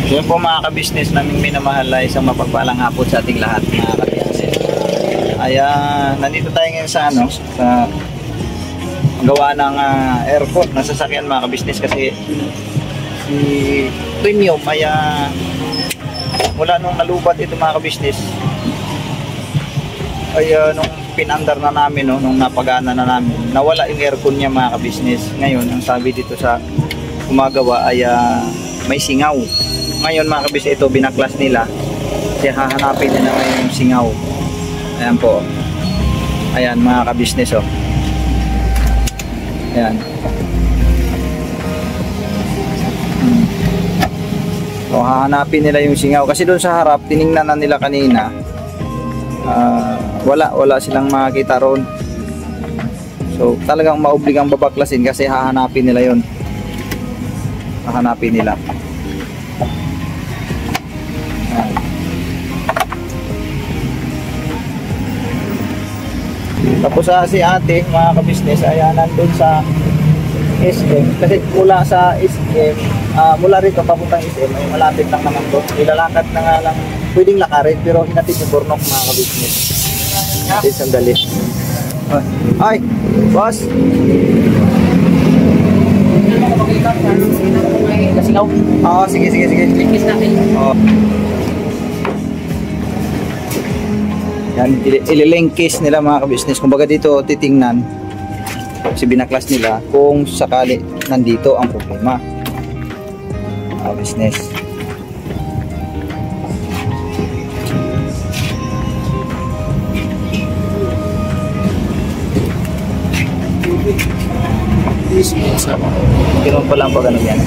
Yan po mga ka-business naming minamahal ay isang mapagpalang hapon sa ating lahat mga ka-business. Ay nandito tayo ngayon sa sa gawa ng airport na sasakyan mga ka-business kasi si Premium ay mula nung nalubat ito mga ka-business ay nung pinandar na namin nung napagana na namin nawala yung aircon niya mga ka-business. Ngayon ang sabi dito sa gumagawa ay may singaw. Ngayon mga kabis, ito binaklas nila kasi hahanapin nila ngayon yung singaw. Ayan po. Ayan mga kabisnes ayan. So hahanapin nila yung singaw kasi doon sa harap tiningnan na nila kanina, wala silang makakita roon. So talagang maobligang babaklasin kasi hahanapin nila yon. Hahanapin nila. Tapos si ate mga ka-business ay nandun sa SM kasi mula sa SM mula rito papuntang SM ay malapit lang naman to. Nilalakad na nga lang, pwedeng lakarin pero hinatid yung Bornok mga ka-business. Natin sandali. Ay boss, Kasingaw? Oo, sige. Linkis natin. Oo. Yan, ililinkis nila mga ka-business. Kumbaga dito titingnan kasi binaklas nila kung sakali nandito ang problema. Business. Ganoon pa lang pag ano yan.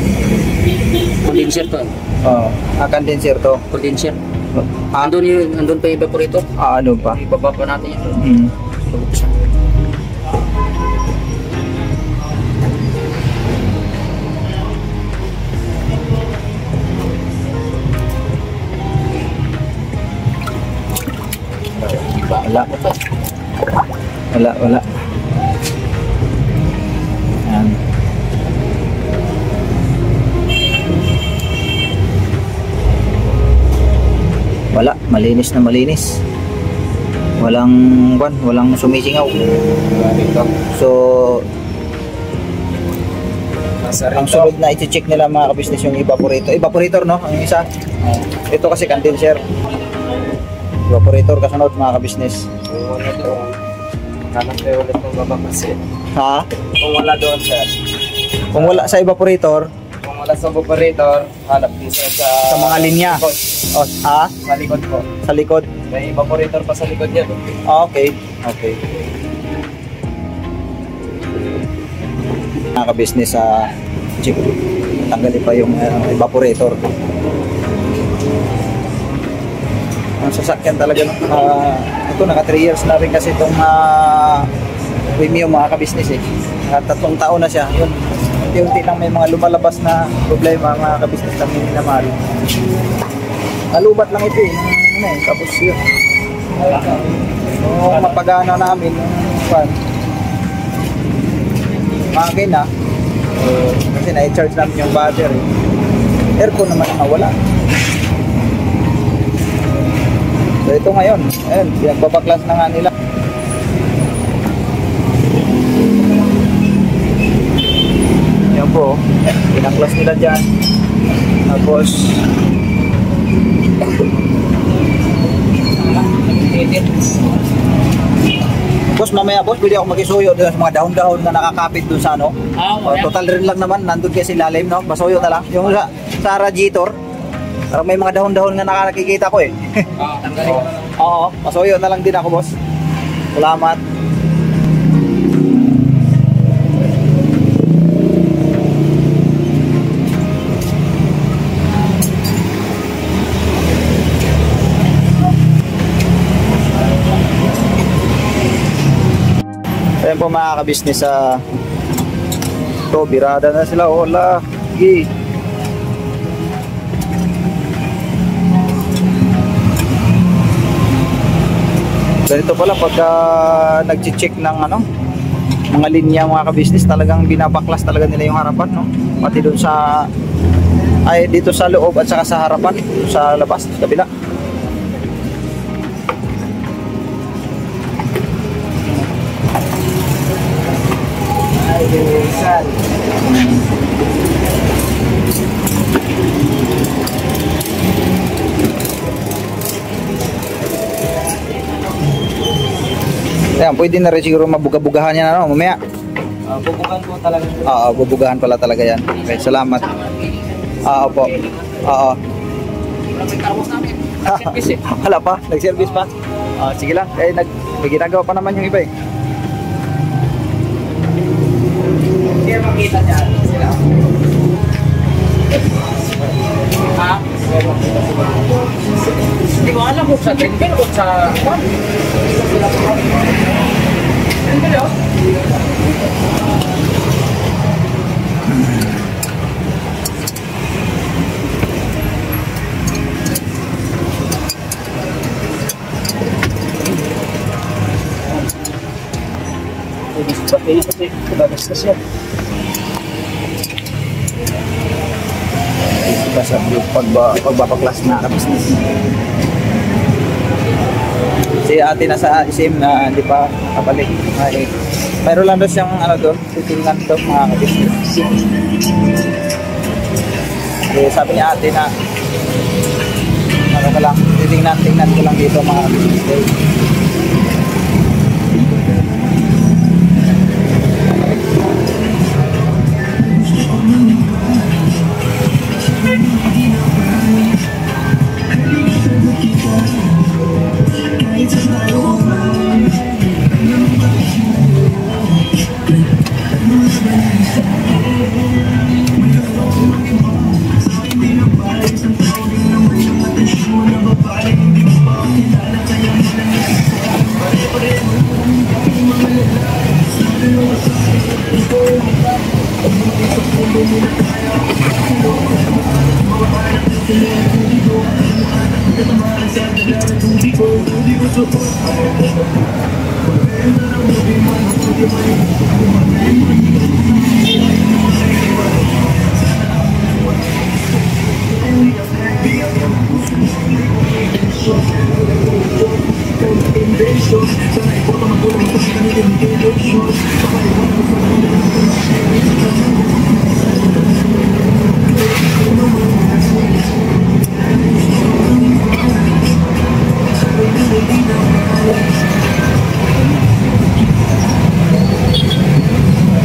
Condenser to. Oo. Condenser to. Condenser. Andun pa yung evaporator. Ano pa? Ibaba pa natin yun. Wala. Wala. Yan. Wala, malinis na malinis. Walang sumisingaw. So, ang sunod na i-check nila mga ka-business yung evaporator no, ang isa. Ito kasi condenser. Evaporator kasunod mga ka-business. Hanap tayo ulit ng baba kasi. Ha? Kung wala doon sir. Kung wala sa evaporator, Kung wala sa evaporator, hanap din sir sa mga linya. likod. Sa likod po. Sa likod. May evaporator pa sa likod niya. Okay. Mga ka-business check. Tanggalin pa yung evaporator. Ang sasakyan talaga no. Ito naka 3 years na rin kasi itong premium mga ka-business eh. 3 taon na siya. Yun. Unti-unti lang may mga lumalabas na problema mga ka-business na minamahal. Nalubat lang ito eh. Tapos yun. So, mapagana namin yung makina. Kasi na-charge namin yung battery. Aircon naman ang nawala. So ito ngayon, ayun, pinagbabaklas na nga nila. Yan po, pinaklas nila dyan. Tapos boss, mamaya boss, pwede ako magisuyo doon sa mga dahon-dahon na nakakapit doon sa ano. Total rin lang naman, nandun kasi ilalim, no? Pasuyo na lang. Yung sa radiator, parang may mga dahon-dahon na nakakikita ko eh. Tanggalin ko na lang. Oo, pasuyo na lang din ako boss. Salamat. Ayan po mga ka-business to, birada na sila. Hola, sige. Ganito pala pagka nag-check ng mga linya mga ka-business, talagang binabaklas talaga nila yung harapan, no? Pati doon sa dito sa loob at saka sa harapan, sa labas, sa kabila. Ayan, pwede na rin siguro mabuga-bugahan yan mamaya. Bubugan po talaga. Oo, bubugahan pala talaga yan. Okay, salamat. Oo po. Oo. Wala pa, nag-service pa. Sige lang, may ginagawa pa naman yung iba eh. Hindi makita niya sila. Hindi ko alam kung sa trending o sa Sa pagbabaklas na business. Si ate na sa isim na hindi pa nakabalik. Mayroon lang doon siyang doon, titingnan doon mga business. Sabi niya ate na tingnan ko lang dito mga business.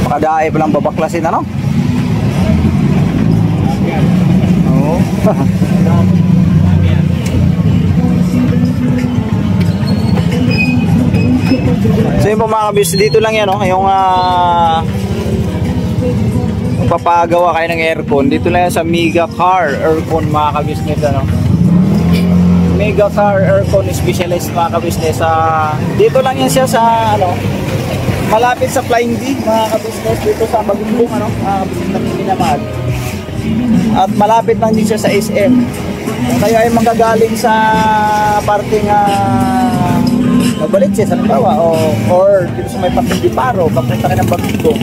Makadae palang babaklasin, ano? Oo. So yun po mga kabis, dito lang yan, oh, yung papagawa kayo ng aircon. Dito lang yan sa Mega Car Aircon mga kabisnes, ano? Mega Car Aircon Specialist mga kabisnes. Dito lang yan siya sa ano, malapit sa Flying D mga kabisnes, dito sa Magumbong, ano, mga kabisnes namin minamahal. At malapit lang din siya sa SM. Kung kayo ay manggagaling sa parting Magbalitsis, halimbawa, or dito sa may parting Diparo, papunta kayo ng Magumbong,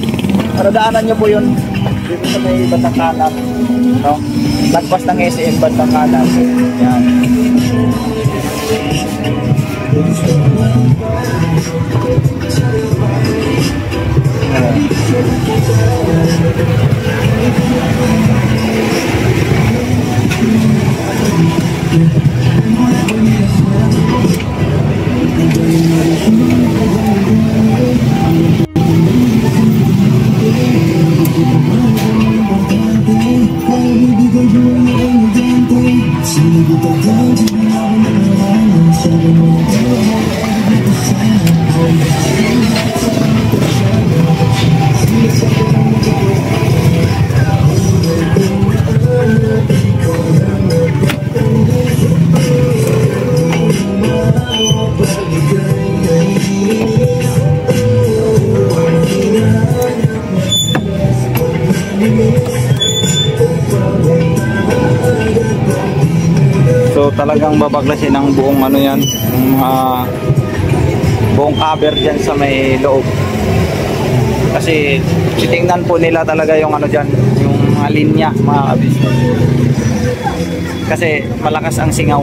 para daanan nyo po yun dito sa may bandang kanan, no? Lagpas ng SM bandang kanan. Yan. So talagang babaklasin ang buong ano yan, yung buong cover dyan sa may loob. Kasi titingnan po nila talaga yung ano dyan, yung mga linya mga kabisnes. Kasi malakas ang singaw.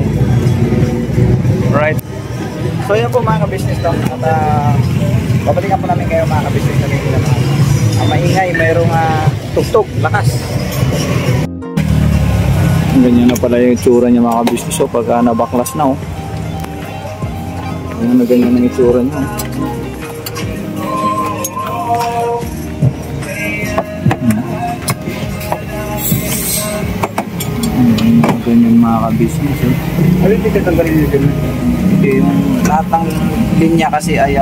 Right? So yan po mga kabisnes to. At babalikan po namin kayo mga kabisnes na may maingay, mayroong tugtog, lakas. Ganyan na pala yung itsura niya mga kabisnes, so pagka nabaklas na, oh. Ganyan na ganyan ang itsura niya, ganyan mga kabisnes, oh. Ano yung titatanggalin nyo din? Yung lahat ng linya kasi ay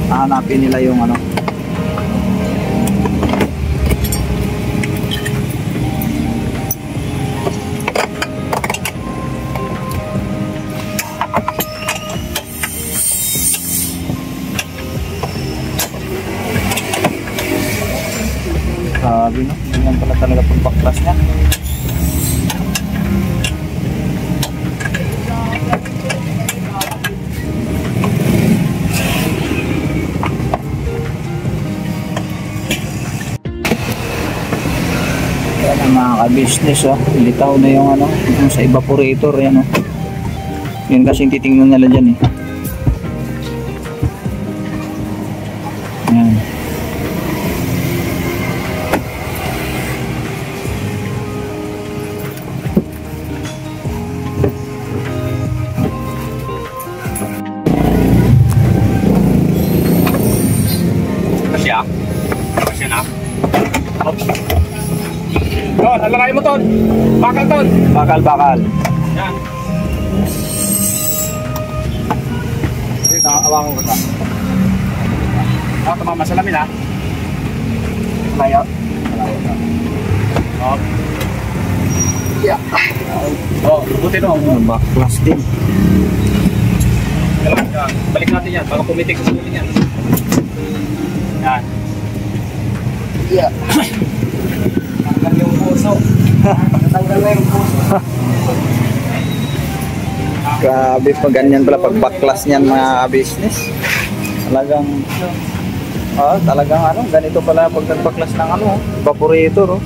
hahanapin nila yung ano. Sabi, no? Ganyan pala talaga pagbaklas niya. Yan ang mga ka-business, oh. Litaw na yung ano, yung sa evaporator, yan, oh. Yan kasing titingnan nila dyan, eh. Yan. Kasi na. Ton, alakay mo ton. Bakal ton. Bakal. Yan. Ito, awangan ko ta. Tumama sa lamin ha. Layot. Oh. Yeah. Oh, buti no. Baklas din. Balik natin yan. Baka pumitik sa ulo yan. Yan. Yeah. Tanggal yung puso. Tanggal na yung puso. Grabe pa ganyan pala pag baklas niyan mga business. Talagang ano, ganito pala pag nagbaklas ng ano, evaporator, oh.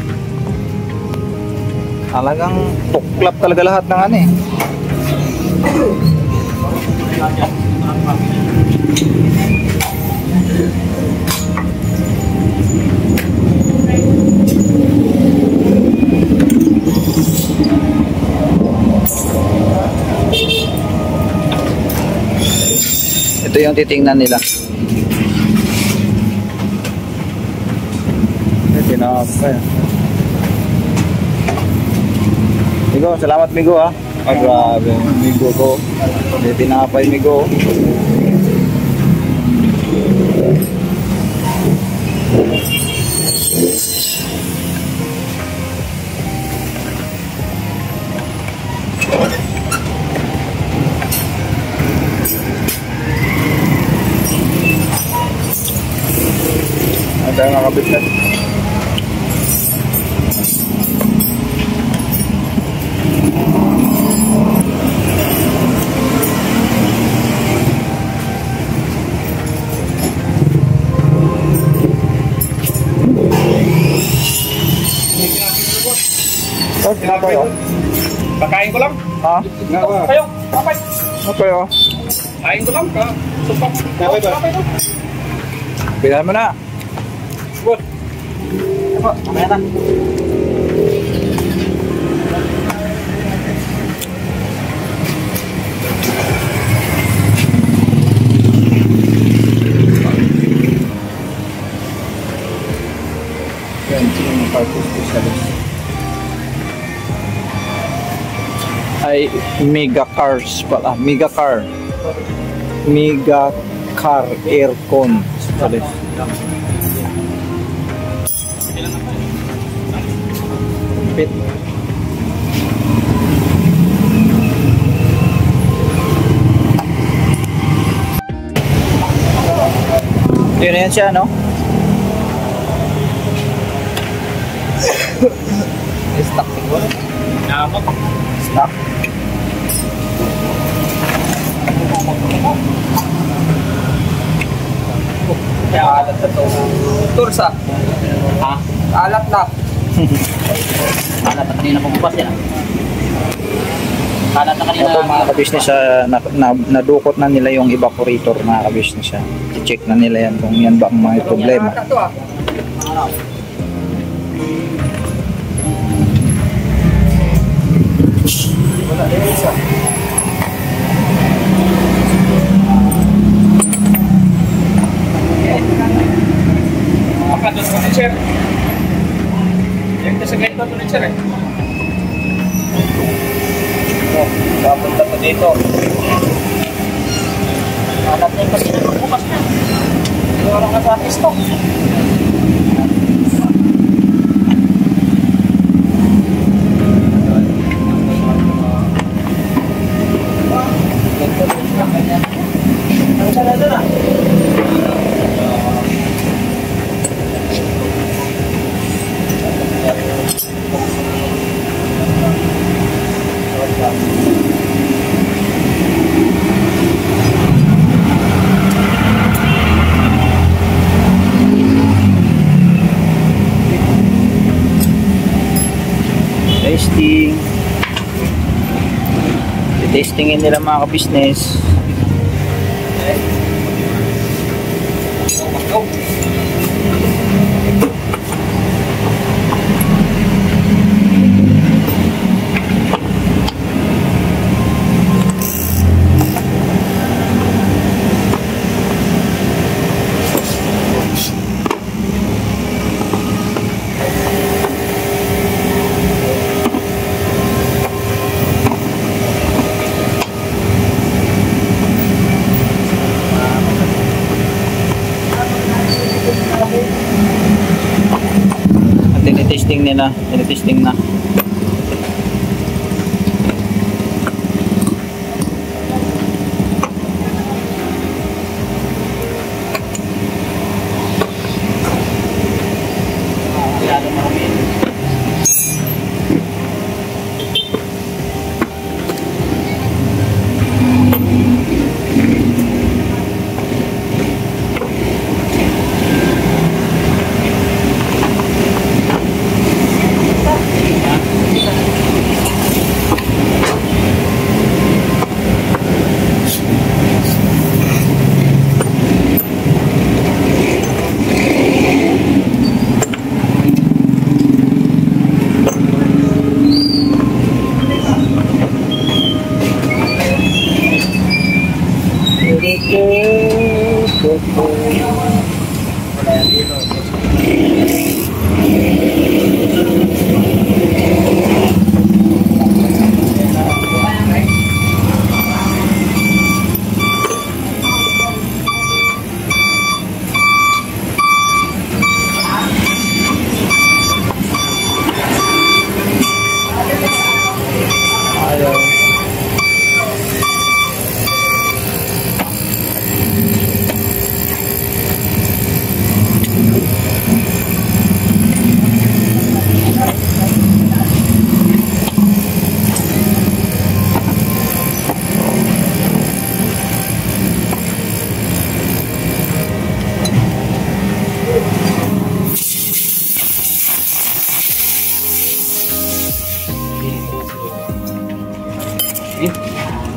Talagang tuklap talaga lahat ng ano eh. Ito yung titingnan nila. Tinapay. Migo, salamat Migo ha. Grabe, Migo ko. May tinapay Migo. Ada yang ngakabit kan? Oh, kenapa ya? Pakain ko lang. Ha? Kayo, kapay. Apa ya? Kain ko lang ka. Supak. Kapay ba? Pilihan mo na. Good. Apa? Mamaya na. Yan, yung party specialist. Ay, Mega Cars pala. Mega Car. Mega Car Aircon specialist. Pit. Yun na yan siya, no? Stock siguro. Nakapag. Stock. Kaya alat na ito. Tursa. Ha? Alat na. Alat na kanina pagbukas yan. Alat na kanina. Ito mga kabisnes, nadukot na nila yung evaporator mga kabisnes. I-check na nila yan kung yan ba ang mga problema. Ito ah. Wala din isa. Apa doon ko ni Sir? Yung sa ganito to ni Sir eh. Papunta pa dito. Alat na yung kasi nagbukas na. Siguro ka sa ating stock. Ang sana doon ah. Testing. Testingin nila mga ka-business. At tinitesting nila, tinitesting na. Wala yan dito.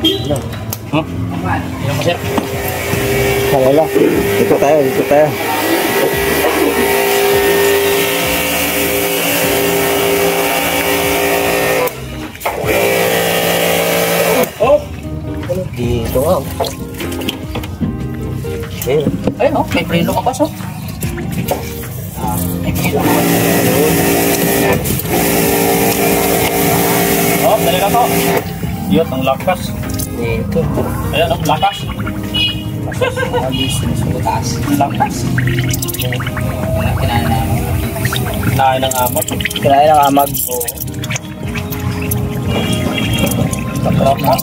Ilang mo, sir? Wala. Dito tayo. Oh! Dito nga. Ayun. Ayun oh, may preno ka pa so. May preno ka pa. Oh, dali lang to. Yun, ang lakas. Dito. Ayan, ang lakas. Business butas. Ang lakas. Kinain na. Kinain ng amot. Kinain ng amag. Oo. Takrap na.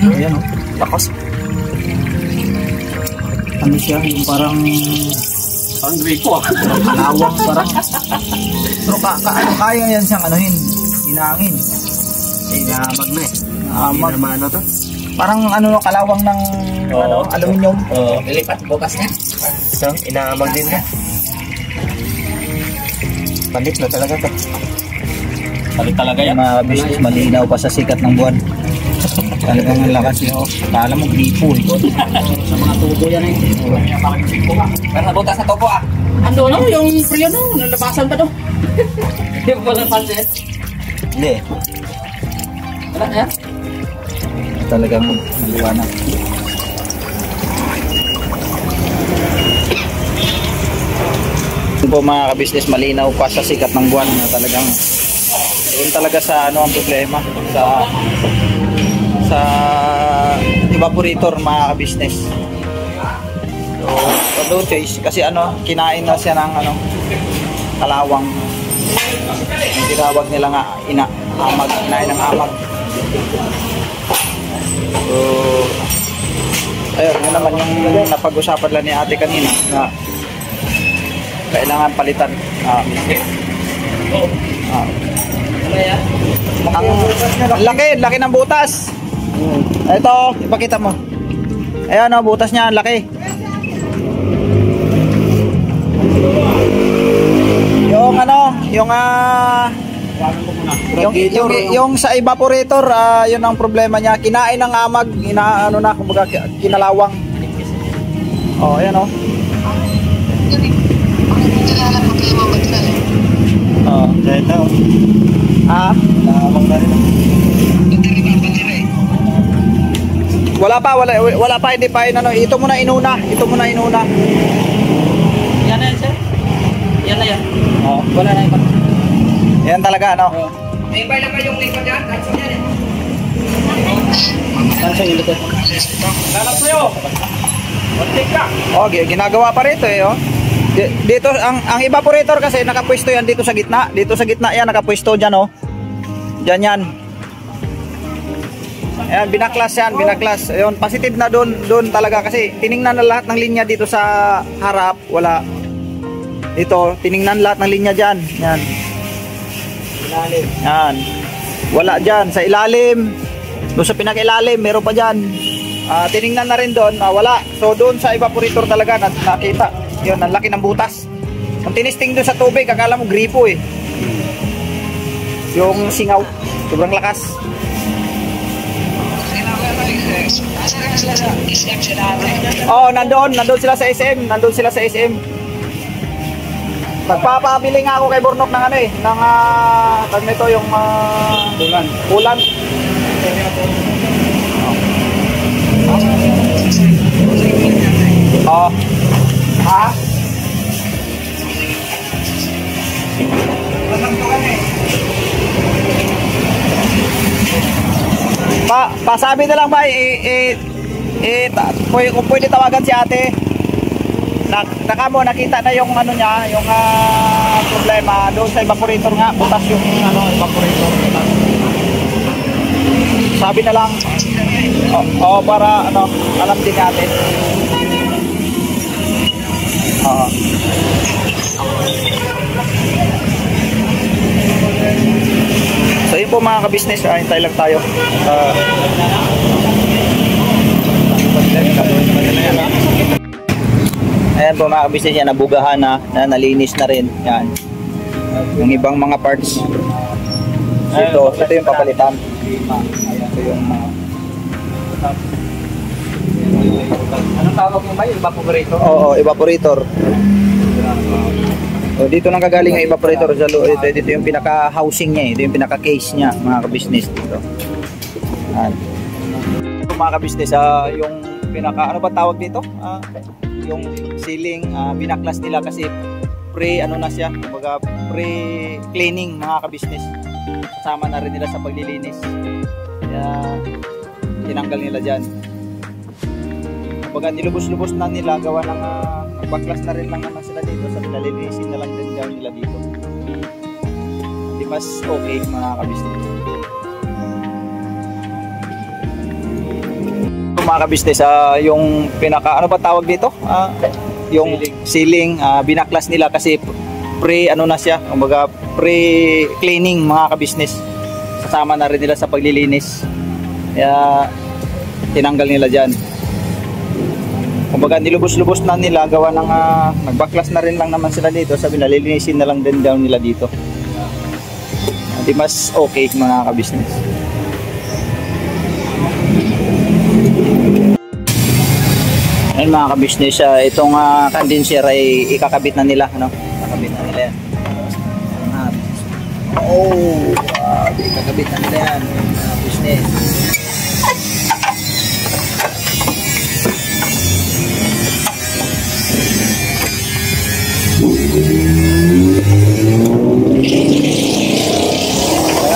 Ayan o. Lakas. Ano siya? Yung parang Ang gripo ah. lawang parang. Pero kaya yan siyang anuhin. Hinangin. Inaamag na eh. Naamag. Ano to? Parang ano kalawang ng Oo. aluminium. Oo. Lilipat bukas na. So, inaamag din na. Palit na talaga to. Palit talaga yan. Mga business malinaw pa sa sikat ng buwan. Talagang ang lakas niyo. Kala mo gripo eh. Sa mga tubo yan eh. Parang gripo ka. Pero nabutas na tubo ah. Ando no, yung preno no, nalabasan pa to. Hindi mo ba napansin? Hindi. Wala na yan? Talagang maliwanag. Yun po mga kabisnes, malinaw pa sa sikat ng buwan na talagang doon talaga sa ano ang problema sa evaporator mga kabisnes. So no choice kasi ano kinain na siya ng ano kalawang, yung tinawag nila nga amag, kinain ng amag. So ayun, yun naman yung napag-usapan lang ni ate kanina na kailangan palitan. Ang laki ng butas. Ito, ipakita mo. Ayan o, butas niya, ang laki. Yung ano, yung sa evaporator, yun ang problema niya. Kinain ng amag, kumbaga kinalawang. Oh, ayan o. Oh, ito. Lawang na rin. Wala pa, hindi pa ito muna inuna. Yan na yan sir. Yan na yan. Oh, Wala na iba. yan talaga ano. May iba lang kayong likod yan. Tanso yan eh. Tanso yung likod. Lalap sa'yo. Kontik ka. Oh, ginagawa pa rito eh, oh. Dito ang evaporator kasi nakapwesto yan dito sa gitna. Dito sa gitna yan nakapwesto diyan oh. Diyan yan. Ayan, binaklas yan, binaklas. Ayun, positive na doon talaga kasi tiningnan na lahat ng linya dito sa harap, wala. Dito, tiningnan lahat ng linya diyan. Yan. Ilalim. Yan. Wala diyan sa ilalim. Doon sa pinaka-ilalim, meron pa diyan. Tiningnan na rin doon, wala. So doon sa evaporator talaga nakita. Yun, ang laki ng butas. Kung tinisting doon sa tubig, akala mo gripo eh. Yung singaw, sobrang lakas. Oh, nandoon sila sa SM, Nagpapabili nga ako kay Bornok ng ano eh, ng tag nito yung ulan. Oo. Ha? Pasabi na lang ba, kung pwede tawagan si ate. Nakita na yung ano niya, yung problema doon sa evaporator nga, butas yung evaporator. Sabi na lang, para alam din natin. Oo. So yun po mga ka-business, hintay lang tayo. Ayan po mga ka-business, yan, nabugahan na, nalinis na rin. Yan. Yung ibang mga parts. Ito yung papalitan. Ito yung Anong tawag mo ba? Yung evaporator? Oo, evaporator. So, dito nang gagaling ang evaporator sa loob. Dito yung pinaka-housing niya, ito yung pinaka-case niya, mga ka-business dito. Yan. Mga ka-business, yung pinaka, ano ba tawag dito? Yung ceiling, binaklas nila kasi na siya, pre-cleaning mga ka-business. Kasama na rin nila sa paglilinis. Kaya tinanggal nila dyan. Kumbaga nilubos-lubos na nila, gawa ng nagbaklas na rin lang naman sila dito, sa nalilinisin na lang din daw nila dito. Hindi mas okay mga ka-business. Mga ka-business, yung pinaka, ano ba tawag dito? Yung ceiling, binaklas nila kasi na siya, kumbaga pre-cleaning mga ka-business. Kasama na rin nila sa paglilinis. Kaya tinanggal nila dyan. Kumbaga nilubos-lubos na nila, gawa ng nagbaklas na rin lang naman sila dito, sabi nalilinisin na lang din daw nila dito. Hindi mas okay mga ka-business. Ayun mga ka-business, itong condenser ay ikakabit na nila, ikakabit na nila yan. Ikakabit na nila yan mga business.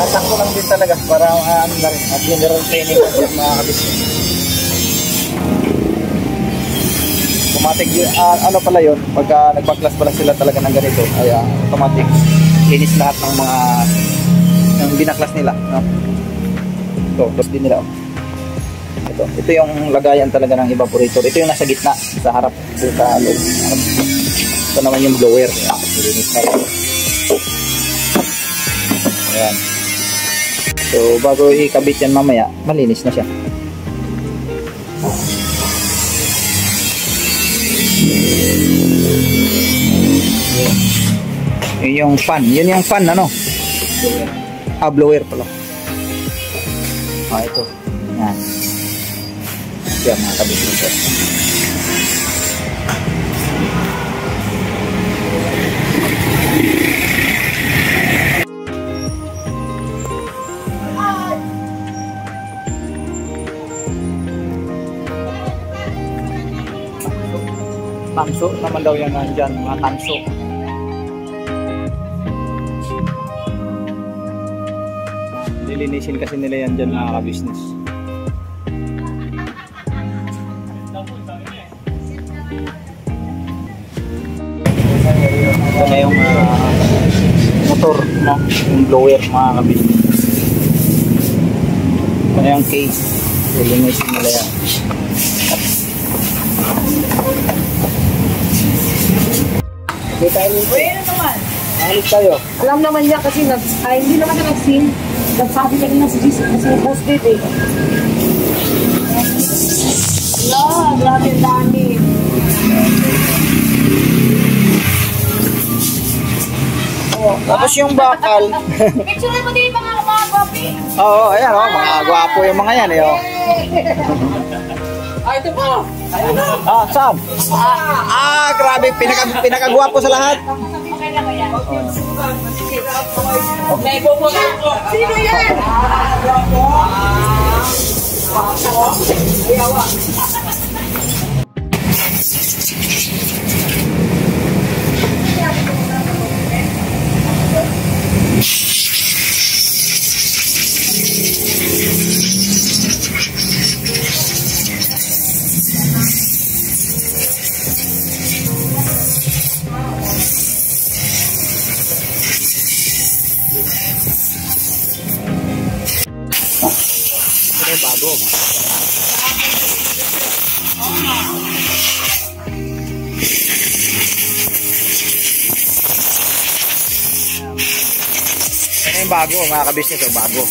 Sakto lang din talaga para general training ng mga ka-business. Automatic ano pala yun, pagka nagbaklas pala sila talaga ng ganito ay automatic linis lahat ng mga yung binaklas nila, no? Ito din nila. Ito yung lagayan talaga ng evaporator. Ito yung nasa gitna, sa harap dito sa loob. Ito naman yung blower. Linis na lang. Ayan. So bago ikabit yan mamaya, malinis na siya. Yun yung fan. Yun yung fan, ano? Blower pala. Ito. Yan. Yan mga kabisnes. Tanso naman daw yan nandyan, mga tanso. Lilinisin kasi nila yan dyan mga ka-business. Ito na yung motor, no? Yung blower mga ka-business. Ito na yung case. Lilinisin nila yan. Pwede naman. Alis tayo. Alam naman niya kasi hindi naman nag-sim. Nagsabi ka rin na si Jesus kasi posted eh. Ala, grabe ang dami. Tapos yung bakal. Picture mo din mga gwapi. Oo, ayan mga gwapo yung mga yan eh. Ito po. Saan? Grabe, pinakagwapo sa lahat. Sino yan? yung bago. Yan yung bago, mga kabisnes, o bago.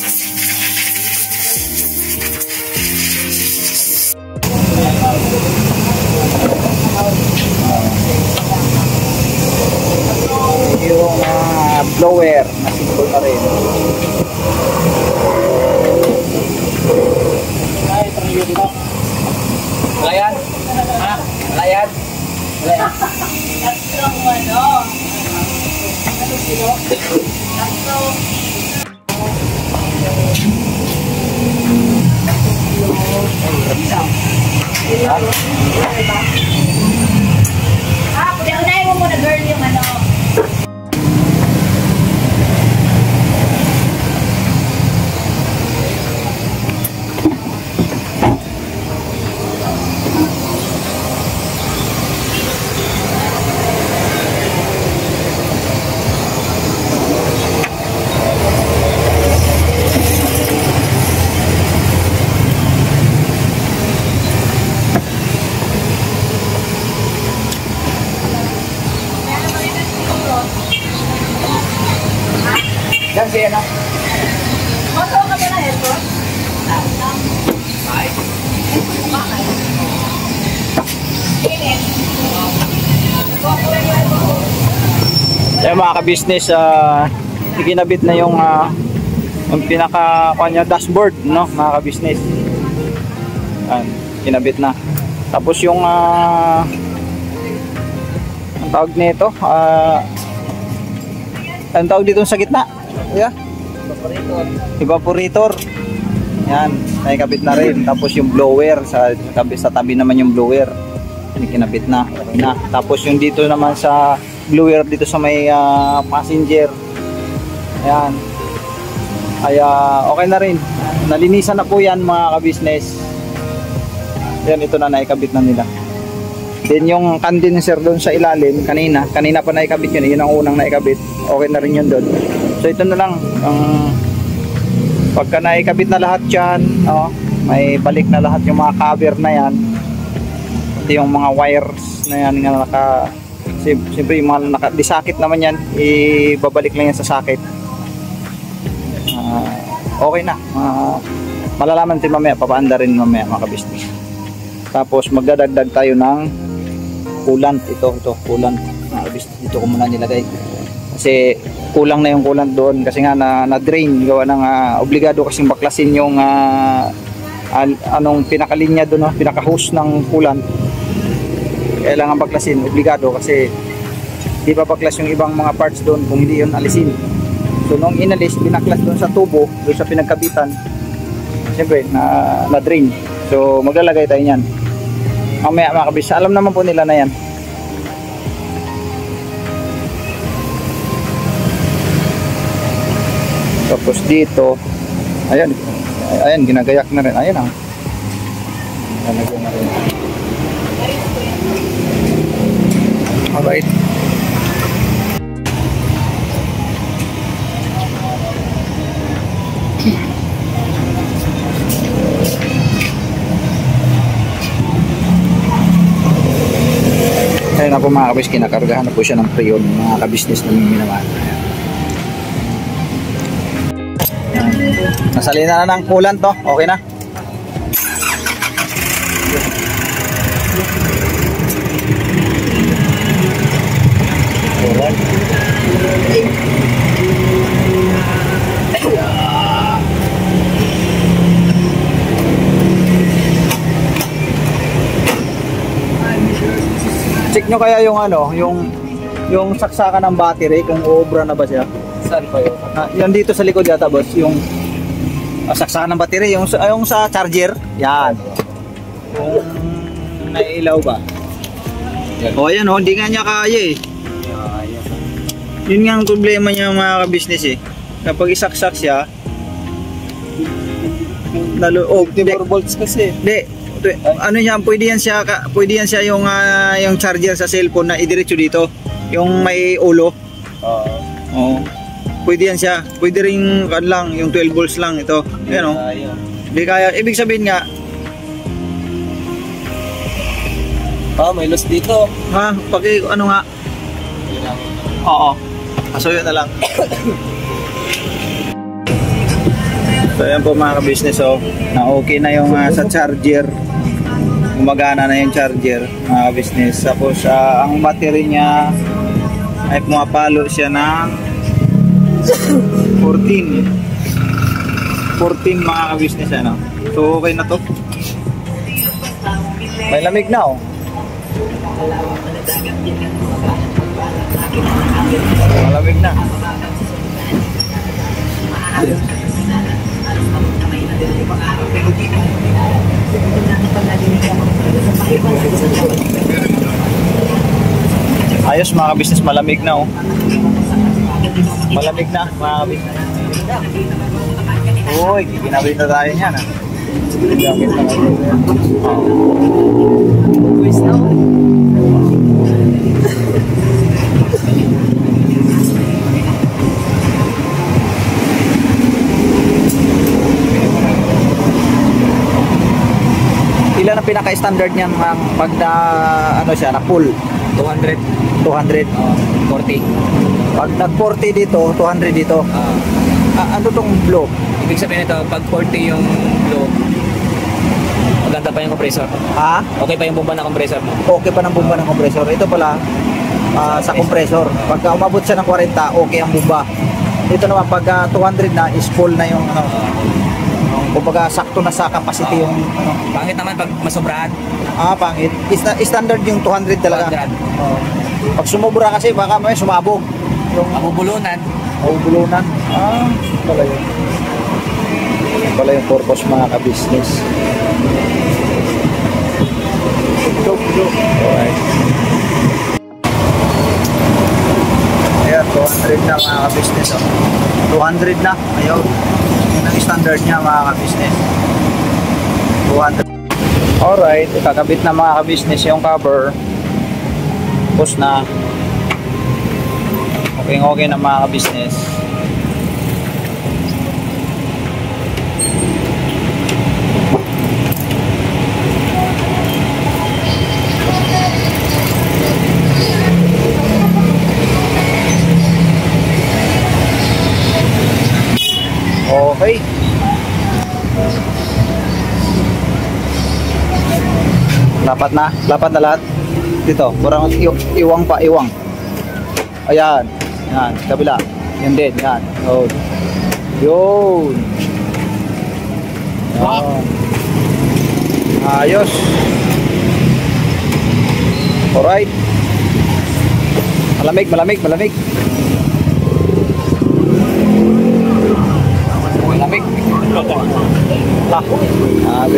Yung blower na simple na rin. Wala yan? Ha? Wala yan? Wala yan? Unahin mo muna girl yung ano. Yan siya na. Maso ka ba na aircon? Ay. Init. Kaya mga ka-business, ikinabit na yung pinaka kanya dashboard, no, mga ka-business. Kinabit na. Tapos yung ang tawag nito, ang tawag dito sa gitna. Yeah. Evaporator. Yan, nakikabit na rin. Tapos yung blower sa tabi naman yung blower. Kinabit na. Tapos yung dito naman sa blower dito sa may passenger. Ayan. Ay okay na rin. Nalinisan na po yan mga ka-business. Yan, ito na naikabit na nila. Then yung condenser doon sa ilalim kanina pa naikabit yun. Yun ang unang naikabit. Okay na rin yun doon. So ito na lang pagka naikabit na lahat yan, may balik na lahat yung mga cover na yan. Ito yung mga wires na yan na siyempre yung mga disakit naman yan, ibabalik lang yan sa sakit. Okay na. Malalaman din mamaya, papaanda rin mamaya mga ka-business. Tapos magdadagdag tayo ng coolant. Ito coolant mga ka-business. Dito ko muna nilagay kasi kulang na yung coolant doon kasi nga na-drain gawa ng obligado kasing baklasin yung anong pinakalinya doon, pinaka-hose ng coolant. Kailangan baklasin, obligado kasi di pa baklas yung ibang mga parts doon kung hindi yun alisin. So nung inalis, binaklas doon sa tubo, doon sa pinagkabitan, siyempre na-drain. So maglalagay tayo niyan mamaya mga kabis. Alam naman po nila na yan. Tapos dito, ayan, ginagayak na rin. Ayan ginagayak na rin. Alright. Ayan na po mga kabis, kinakargahan na po siya ng preyon mga kabisnes na minamahal. Nasalina na ng coolant to, okay na. Check nyo kaya yung yung saksakan ng battery kung uubra na ba siya. Saan pa yun? Yan dito sa likod yata boss, yung saksakan ng battery, yung sa charger, yan. Kung nailaw ba? O yan hindi nga niya kaya eh. Yun nga ang problema niya mga ka-business eh. Kapag isaksak siya, naloob. 54 volts kasi. Hindi. Ano yan, pwede yan siya yung charger sa cellphone na idiretso dito. Yung may ulo. Oo. Pwede yan siya. Pwede rin lang, yung 12 volts lang ito. Yan o. Hindi kaya. Ibig sabihin nga, May loss dito. ha? Ano nga? Oo. Kasuyo na lang. So yan po mga ka-business, na okay na yung sa charger. Gumagana na yung charger mga ka-business. Tapos ang battery niya ay pumapalo siya ng 14 mga ka-business, ano. So okay na to. May lamig na, oh. Malamig na. Ayos mga ka-business, malamig na, oh. Malamig na mga ka-business. Uy, kikinabit na tayo niyan, ah. Gamit na tayo. Ilan ang pinaka-standard niyan pag na ano siya, na full? 200. 200. 40. Pag nag-40 dito, 200 dito. Ano tong blow? Ibig sabihin nito, pag 40 yung low, maganda pa yung compressor. Ha? Okay pa yung bomba na compressor mo. Okay pa ng bomba ng compressor. Ito pala sa compressor. Pagka umabot siya ng 40, okay ang bomba. Dito naman pag 200 na is full na yung ano. Kumbaga sakto na sa capacity yung ano. Pangit naman pag masobrahan. Pangit. Standard yung 200 talaga. 200. Pag sumubra kasi baka may sumabog. Yung Mabubulunan. bulunan. Pala yun. Pala yung purpose mga ka-business. Alright. Ayan, 200 na mga ka-business. 200 na. Ayaw. Yun ang standard niya mga ka-business. 200. Alright, kakabit na mga ka-business yung cover. Tapos na. Okay na mga ka-business. Okay. Lapat na lahat. Dito, parang iwang. Ayan. Yan, kabila. Yan din, yan. Oh. Yun. Yan. Ayos. Alright. Malamig. Malamig.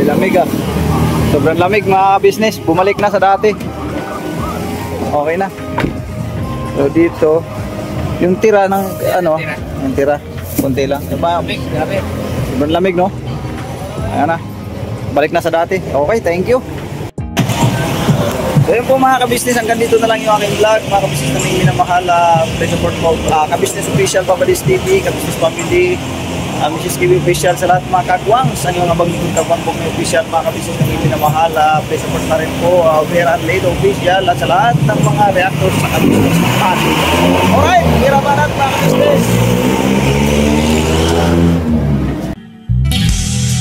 Lamig ah. Sobrang lamig mga business. Bumalik na sa dati. Okay na. So dito, yung tira ng ano, yung tira, konti lang. Grabe. Sobrang lamig, no? Ayan na. Balik na sa dati. Okay, thank you. So yun po mga ka-business, hanggang dito na lang yung aking vlog. Mga ka-business na may minamahal, please support mo ka-business official, Papadis TV, ka-business family, Mrs. Kiwi official, sa lahat mga kagwangs. Ano yung abang yung kagwang po may official, mga ka-business na may minamahal, please support na rin po Vera and Lado official, at sa lahat ng mga reactors sa ka-business family. Alright, hirapan natin mga ka-business.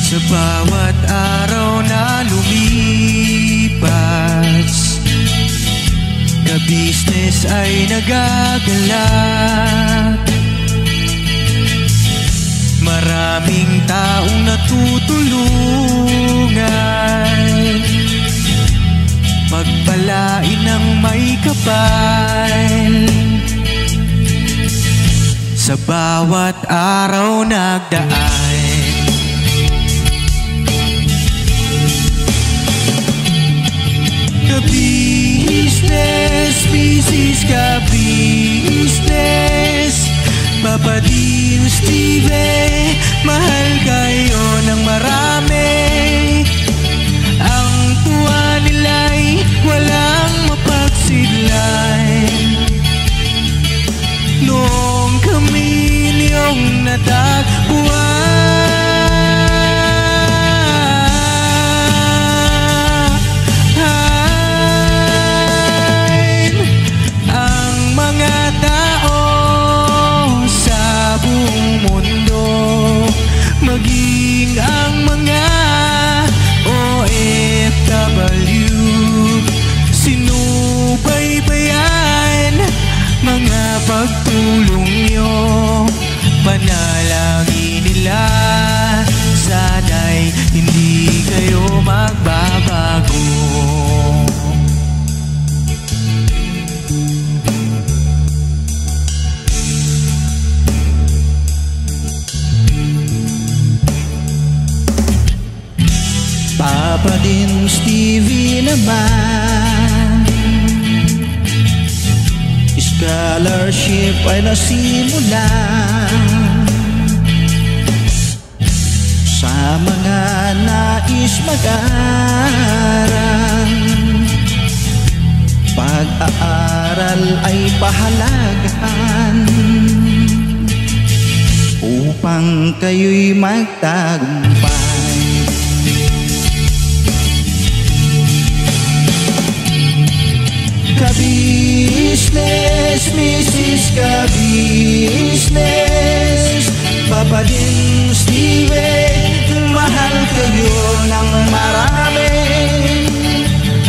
Sa bawat araw na lumipas, ka-business ay nagagalak. Maraming taong natutulungan, pagpalain ng may kapal. Sa bawat araw nagdaan, business, ka-business, Papadis TV, mahal kayo ng marami. Ang tuwa nila'y walang mapagsidlan. Noong kami niyong natagpuan, Papa Dins TV naman, scholarship ay nasimula sa mga nais mag-aral. Pag-aaral ay pahalagahan upang kayo'y magtagumpay. Ka-business, Mrs. Ka-business, Papa Dins TV, mahal kayo ng marami.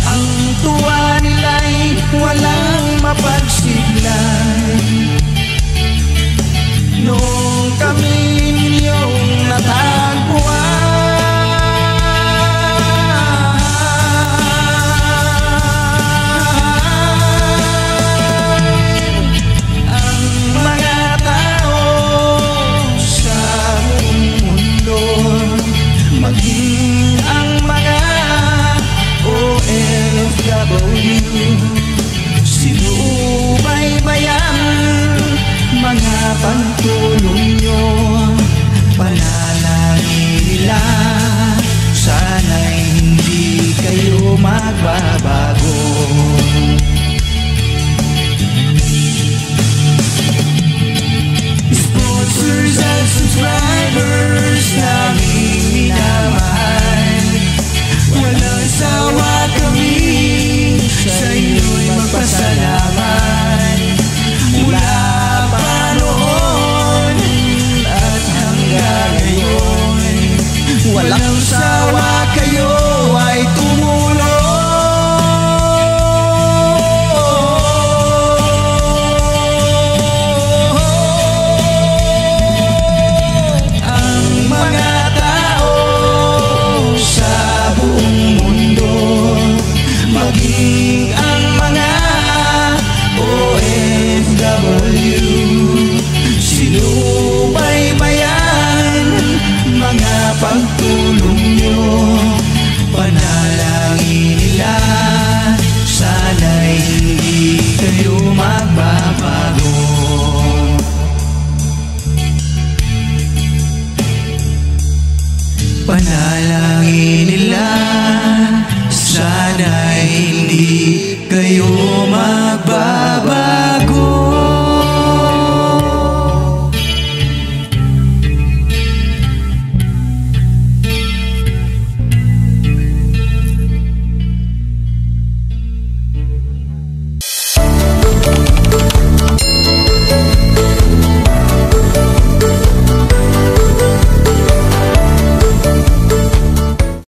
Ang tuwa nila'y walang mapagsiglay. Nung kami ninyong natagpuan, ang mga tao sa buong mundo, maging ang mga OFW, sinubaybayan mga pagtulong